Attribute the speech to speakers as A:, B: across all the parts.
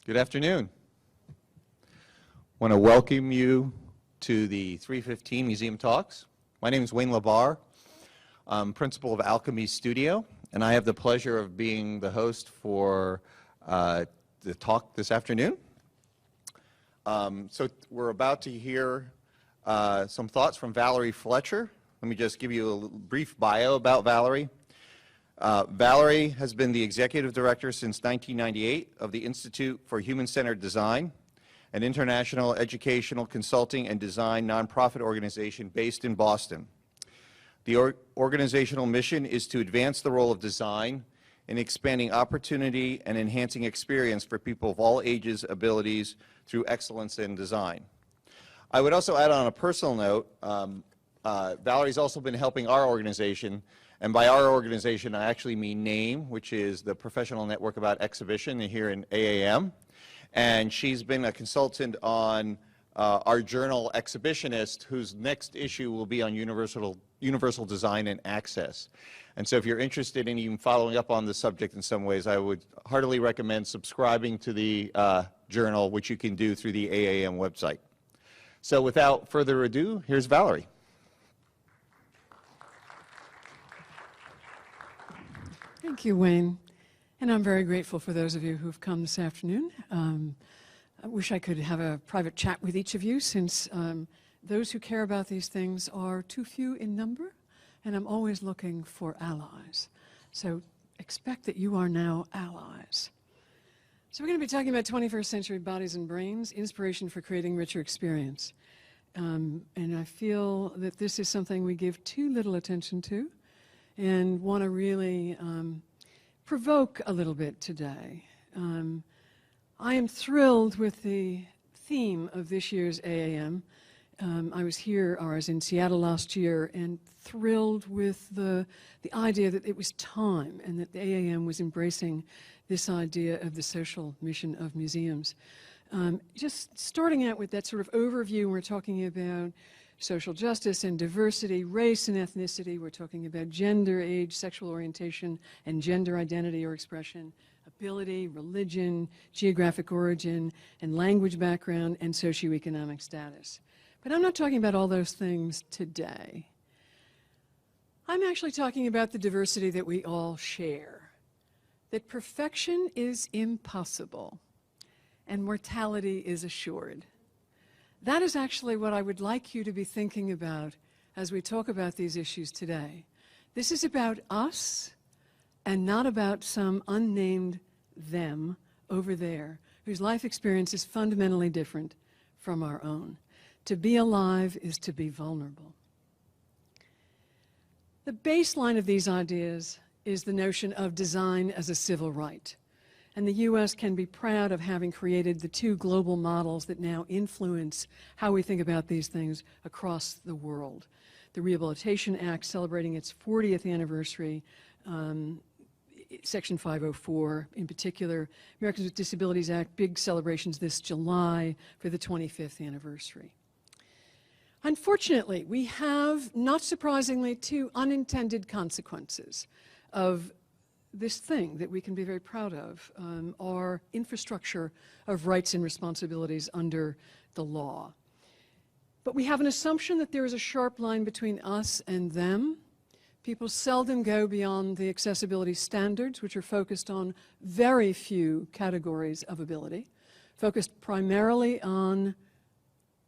A: Good afternoon. I want to welcome you to the 315 Museum Talks. My name is Wayne LaBarre. I'm principal of Alchemy Studio, and I have the pleasure of being the host for the talk this afternoon. So we're about to hear some thoughts from Valerie Fletcher. Let me just give you a brief bio about Valerie. Valerie has been the executive director since 1998 of the Institute for Human-Centered Design, an international educational consulting and design nonprofit organization based in Boston. The organizational mission is to advance the role of design in expanding opportunity and enhancing experience for people of all ages, abilities, through excellence in design. I would also add on a personal note, Valerie's also been helping our organization, and by our organization I actually mean NAME, which is the Professional Network About Exhibition here in AAM, and she's been a consultant on our journal Exhibitionist, whose next issue will be on universal design and access. And so if you're interested in even following up on the subject in some ways, I would heartily recommend subscribing to the journal, which you can do through the AAM website. So without further ado, here's Valerie.
B: Thank you, Wayne. And I'm very grateful for those of you who've come this afternoon. I wish I could have a private chat with each of you, since those who care about these things are too few in number, and I'm always looking for allies. So expect that you are now allies. So we're going to be talking about 21st century bodies and brains, inspiration for creating richer experience. And I feel that this is something we give too little attention to, and want to really provoke a little bit today. I am thrilled with the theme of this year's AAM. I was in Seattle last year, and thrilled with the idea that it was time, and that the AAM was embracing this idea of the social mission of museums. Just starting out with that sort of overview, we're talking about social justice and diversity, race and ethnicity. We're talking about gender, age, sexual orientation, and gender identity or expression, ability, religion, geographic origin, and language background, and socioeconomic status. But I'm not talking about all those things today. I'm actually talking about the diversity that we all share, that perfection is impossible and mortality is assured. That is actually what I would like you to be thinking about as we talk about these issues today. This is about us and not about some unnamed them over there whose life experience is fundamentally different from our own. To be alive is to be vulnerable. The baseline of these ideas is the notion of design as a civil right. And the U.S. can be proud of having created the two global models that now influence how we think about these things across the world. The Rehabilitation Act, celebrating its 40th anniversary, Section 504 in particular, Americans with Disabilities Act, big celebrations this July for the 25th anniversary. Unfortunately, we have, not surprisingly, two unintended consequences of this thing that we can be very proud of, our infrastructure of rights and responsibilities under the law. But we have an assumption that there is a sharp line between us and them. People seldom go beyond the accessibility standards, which are focused on very few categories of ability, focused primarily on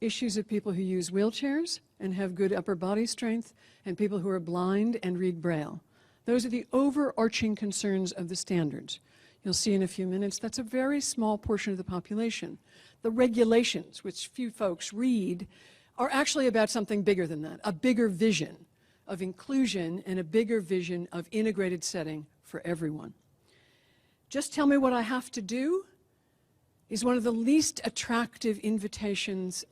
B: issues of people who use wheelchairs and have good upper body strength, and people who are blind and read Braille. Those are the overarching concerns of the standards. You'll see in a few minutes that's a very small portion of the population. The regulations, which few folks read, are actually about something bigger than that, a bigger vision of inclusion and a bigger vision of integrated setting for everyone. Just tell me what I have to do is one of the least attractive invitations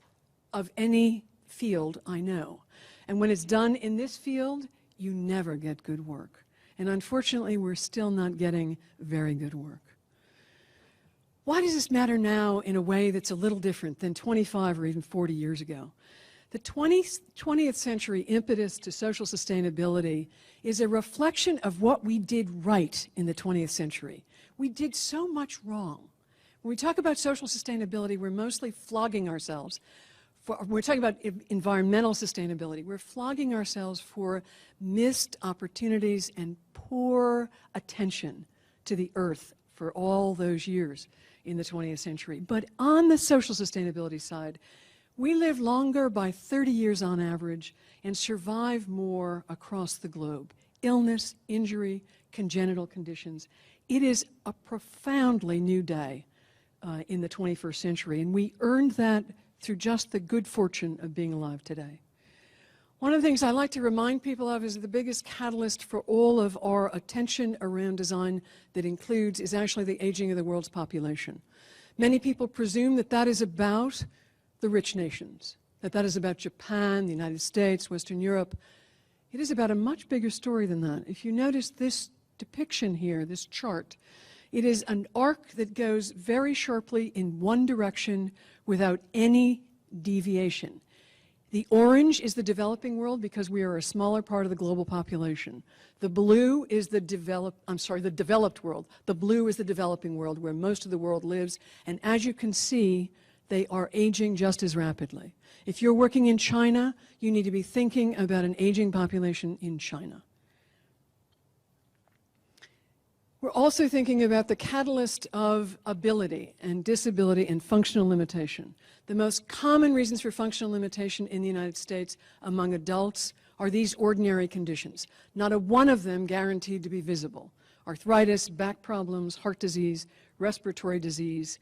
B: of any field I know. And when it's done in this field, you never get good work. And unfortunately, we're still not getting very good work. Why does this matter now in a way that's a little different than 25 or even 40 years ago? The 20th century impetus to social sustainability is a reflection of what we did right in the 20th century. We did so much wrong. When we talk about social sustainability, we're mostly flogging ourselves. We're talking about environmental sustainability. We're flogging ourselves for missed opportunities and poor attention to the earth for all those years in the 20th century. But on the social sustainability side, we live longer by 30 years on average and survive more across the globe. Illness, injury, congenital conditions. It is a profoundly new day in the 21st century, and we earned that through just the good fortune of being alive today. One of the things I like to remind people of is the biggest catalyst for all of our attention around design that includes is actually the aging of the world's population. Many people presume that that is about the rich nations, that that is about Japan, the United States, Western Europe. It is about a much bigger story than that. If you notice this depiction here, this chart, it is an arc that goes very sharply in one direction without any deviation. The orange is the developing world because we are a smaller part of the global population. The blue is the developed world. The blue is the developing world where most of the world lives. And as you can see, they are aging just as rapidly. If you're working in China, you need to be thinking about an aging population in China. We're also thinking about the catalyst of ability and disability and functional limitation. The most common reasons for functional limitation in the United States among adults are these ordinary conditions. Not a one of them guaranteed to be visible. Arthritis, back problems, heart disease, respiratory disease.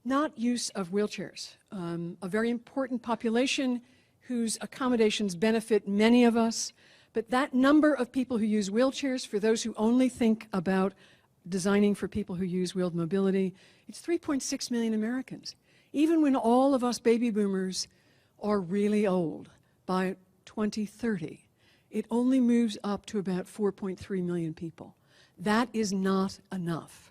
B: Not use of wheelchairs. A very important population whose accommodations benefit many of us. But that number of people who use wheelchairs, for those who only think about designing for people who use wheeled mobility, it's 3.6 million Americans. Even when all of us baby boomers are really old, by 2030, it only moves up to about 4.3 million people. That is not enough.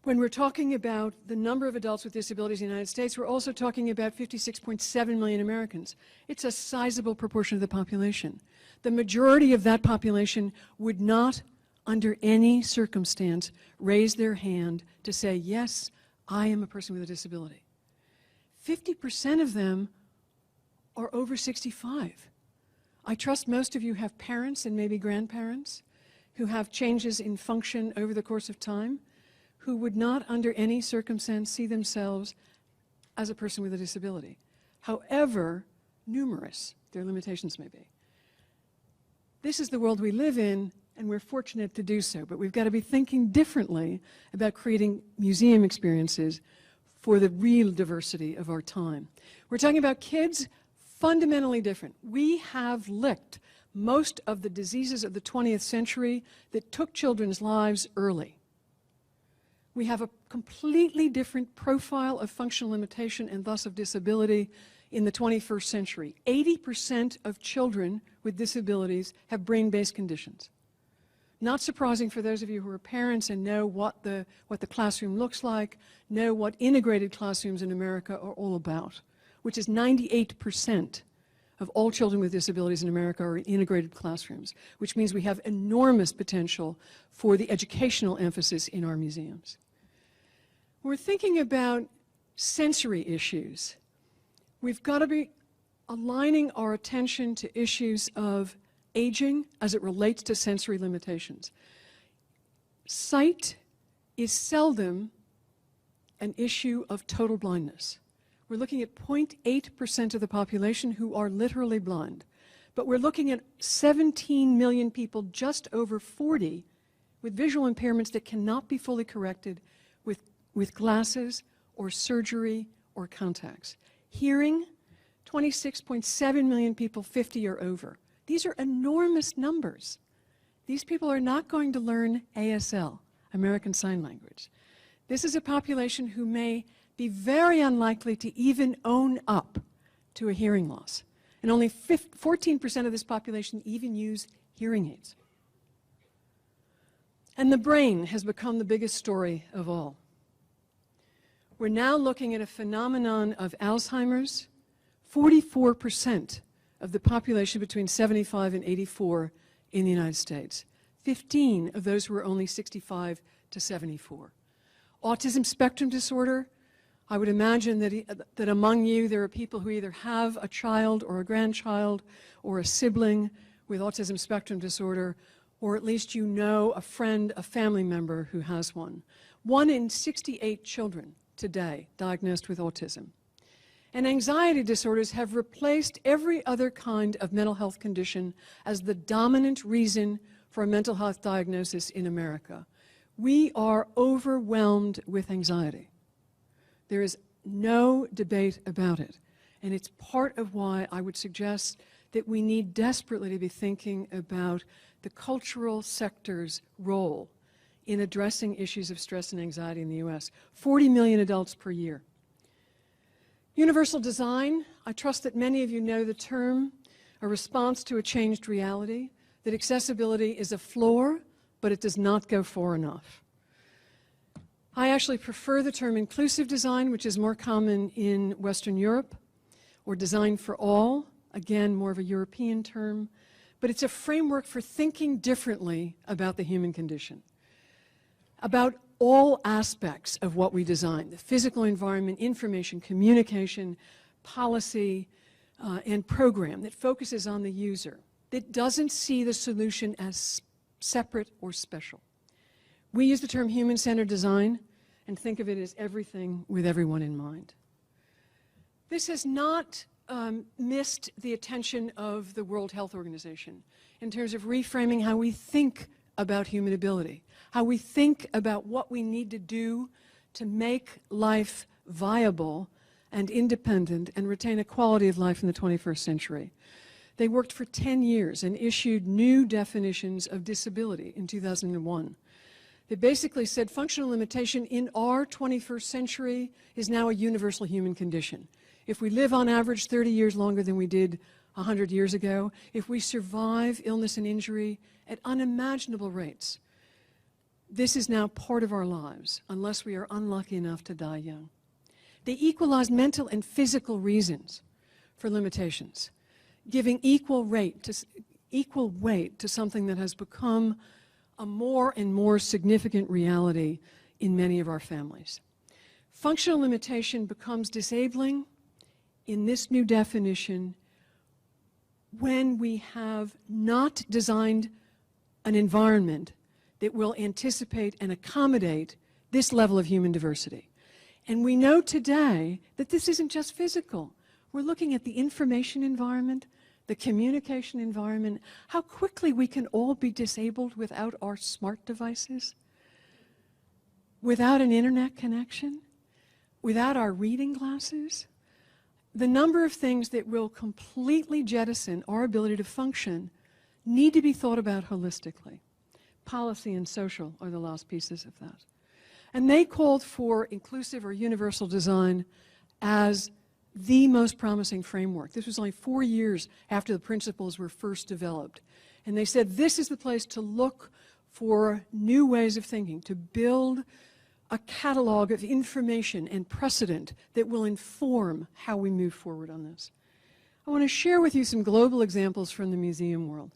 B: When we're talking about the number of adults with disabilities in the United States, we're also talking about 56.7 million Americans. It's a sizable proportion of the population. The majority of that population would not, under any circumstance, raise their hand to say, yes, I am a person with a disability. 50% of them are over 65. I trust most of you have parents and maybe grandparents who have changes in function over the course of time, who would not under any circumstance see themselves as a person with a disability, however numerous their limitations may be. This is the world we live in, and we're fortunate to do so, but we've got to be thinking differently about creating museum experiences for the real diversity of our time. We're talking about kids, fundamentally different. We have licked most of the diseases of the 20th century that took children's lives early. We have a completely different profile of functional limitation and thus of disability in the 21st century. 80% of children with disabilities have brain-based conditions. Not surprising for those of you who are parents and know what the classroom looks like, know what integrated classrooms in America are all about, which is 98% of all children with disabilities in America are in integrated classrooms, which means we have enormous potential for the educational emphasis in our museums. We're thinking about sensory issues. We've got to be aligning our attention to issues of aging as it relates to sensory limitations. Sight is seldom an issue of total blindness. We're looking at 0.8% of the population who are literally blind. But we're looking at 17 million people, just over 40, with visual impairments that cannot be fully corrected with glasses or surgery or contacts. Hearing, 26.7 million people 50 or over. These are enormous numbers. These people are not going to learn ASL, American Sign Language. This is a population who may be very unlikely to even own up to a hearing loss. And only 14% of this population even use hearing aids. And the brain has become the biggest story of all. We're now looking at a phenomenon of Alzheimer's. 44% of the population between 75 and 84 in the United States. 15 of those who are only 65 to 74. Autism spectrum disorder, I would imagine that among you there are people who either have a child or a grandchild or a sibling with autism spectrum disorder, or at least you know a friend, a family member who has one. 1 in 68 children today diagnosed with autism. And anxiety disorders have replaced every other kind of mental health condition as the dominant reason for a mental health diagnosis in America. We are overwhelmed with anxiety. There is no debate about it. And it's part of why I would suggest that we need desperately to be thinking about the cultural sector's role in addressing issues of stress and anxiety in the US. 40 million adults per year. Universal design, I trust that many of you know the term, a response to a changed reality, that accessibility is a floor, but it does not go far enough. I actually prefer the term inclusive design, which is more common in Western Europe, or design for all, again, more of a European term, but it's a framework for thinking differently about the human condition, about all aspects of what we design, the physical environment, information, communication, policy, and program that focuses on the user, that doesn't see the solution as separate or special. We use the term human-centered design and think of it as everything with everyone in mind. This has not missed the attention of the World Health Organization in terms of reframing how we think about human ability, how we think about what we need to do to make life viable and independent and retain a quality of life in the 21st century. They worked for 10 years and issued new definitions of disability in 2001. They basically said functional limitation in our 21st century is now a universal human condition. If we live on average 30 years longer than we did 100 years ago, if we survive illness and injury at unimaginable rates, this is now part of our lives, unless we are unlucky enough to die young. They equalized mental and physical reasons for limitations, giving equal weight to something that has become a more and more significant reality in many of our families. Functional limitation becomes disabling in this new definition when we have not designed an environment that will anticipate and accommodate this level of human diversity. And we know today that this isn't just physical. We're looking at the information environment, the communication environment, how quickly we can all be disabled without our smart devices, without an internet connection, without our reading glasses. The number of things that will completely jettison our ability to function need to be thought about holistically. Policy and social are the last pieces of that. And they called for inclusive or universal design as the most promising framework. This was only 4 years after the principles were first developed. And they said this is the place to look for new ways of thinking, to build a catalog of information and precedent that will inform how we move forward on this. I want to share with you some global examples from the museum world.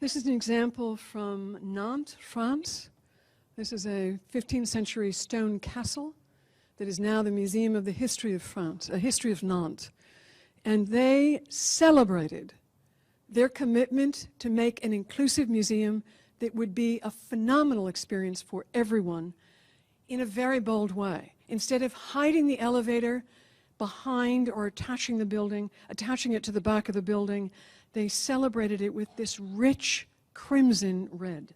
B: This is an example from Nantes, France. This is a 15th century stone castle that is now the Museum of the History of France, a history of Nantes. And they celebrated their commitment to make an inclusive museum that would be a phenomenal experience for everyone in a very bold way. Instead of hiding the elevator behind or attaching the building, attaching it to the back of the building, they celebrated it with this rich crimson red.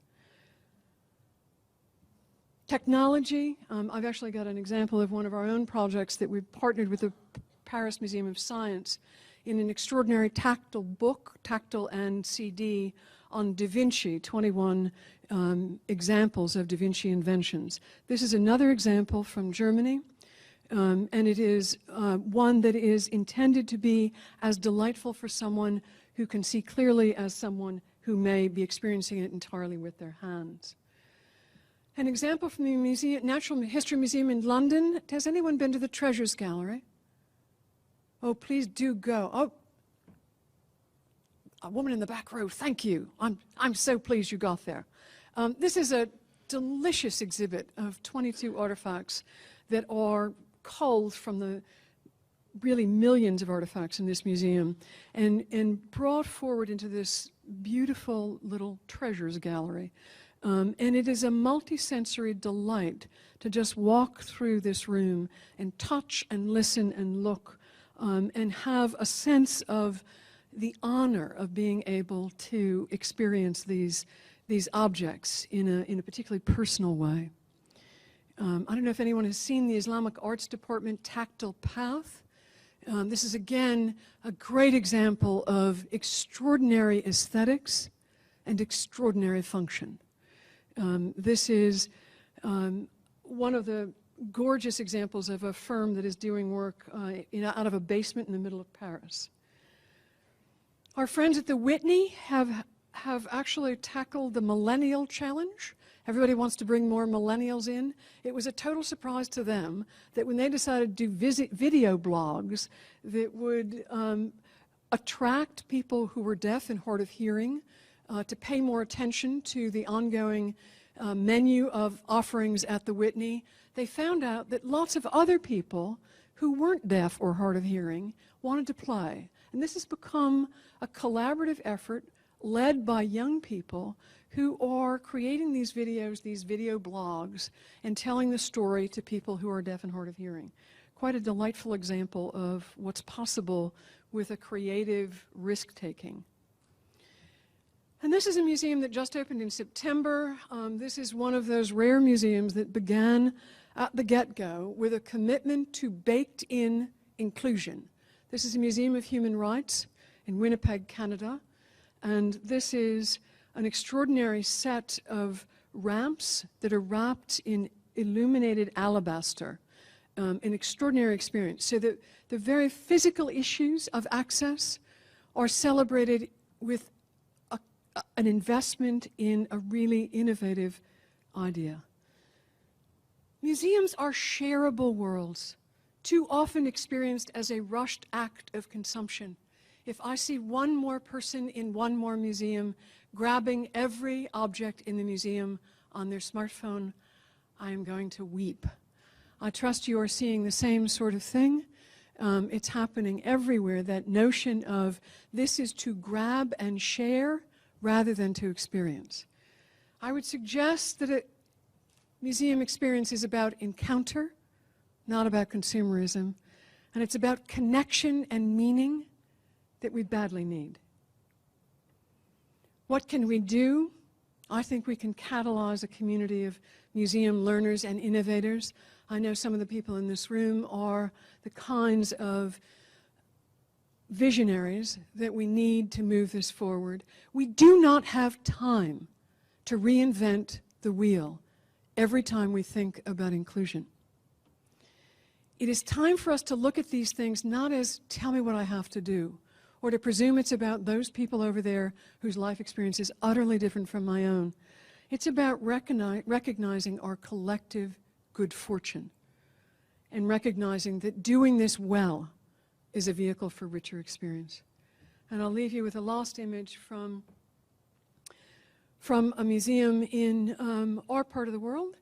B: Technology, I've actually got an example of one of our own projects that we've partnered with the Paris Museum of Science in an extraordinary tactile book, tactile and CD, on Da Vinci, 21 examples of Da Vinci inventions. This is another example from Germany, and it is one that is intended to be as delightful for someone who can see clearly as someone who may be experiencing it entirely with their hands. An example from the Natural History Museum in London. Has anyone been to the Treasures Gallery? Oh, please do go. Oh, a woman in the back row, thank you. I'm so pleased you got there. This is a delicious exhibit of 22 artifacts that are culled from the really millions of artifacts in this museum and brought forward into this beautiful little treasures gallery. And it is a multisensory delight to just walk through this room and touch and listen and look and have a sense of the honor of being able to experience these objects in a particularly personal way. I don't know if anyone has seen the Islamic Arts Department Tactile Path. This is, again, a great example of extraordinary aesthetics and extraordinary function. This is one of the gorgeous examples of a firm that is doing work out of a basement in the middle of Paris. Our friends at the Whitney have actually tackled the Millennial challenge. Everybody wants to bring more millennials in. It was a total surprise to them that when they decided to do video blogs that would attract people who were deaf and hard of hearing to pay more attention to the ongoing menu of offerings at the Whitney, they found out that lots of other people who weren't deaf or hard of hearing wanted to play. And this has become a collaborative effort led by young people who are creating these videos, these video blogs, and telling the story to people who are deaf and hard of hearing. Quite a delightful example of what's possible with a creative risk-taking. And this is a museum that just opened in September. This is one of those rare museums that began at the get-go with a commitment to baked-in inclusion. This is a Museum of Human Rights in Winnipeg, Canada. And this is an extraordinary set of ramps that are wrapped in illuminated alabaster, an extraordinary experience. So that the very physical issues of access are celebrated with an investment in a really innovative idea. Museums are shareable worlds, too often experienced as a rushed act of consumption. If I see one more person in one more museum grabbing every object in the museum on their smartphone, I am going to weep. I trust you are seeing the same sort of thing. It's happening everywhere, that notion of this is to grab and share rather than to experience. I would suggest that a museum experience is about encounter, not about consumerism, and it's about connection and meaning that we badly need. What can we do? I think we can catalyze a community of museum learners and innovators. I know some of the people in this room are the kinds of visionaries that we need to move this forward. We do not have time to reinvent the wheel every time we think about inclusion. It is time for us to look at these things not as, tell me what I have to do, or to presume it's about those people over there whose life experience is utterly different from my own. It's about recognizing our collective good fortune and recognizing that doing this well is a vehicle for richer experience. And I'll leave you with a last image from a museum in our part of the world,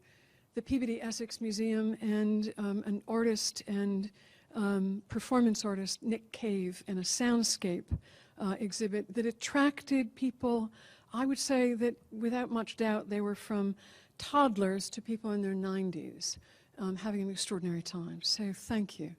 B: the Peabody Essex Museum, and an artist and performance artist, Nick Cave, and a soundscape exhibit that attracted people. I would say that without much doubt they were from toddlers to people in their 90s, having an extraordinary time. So thank you.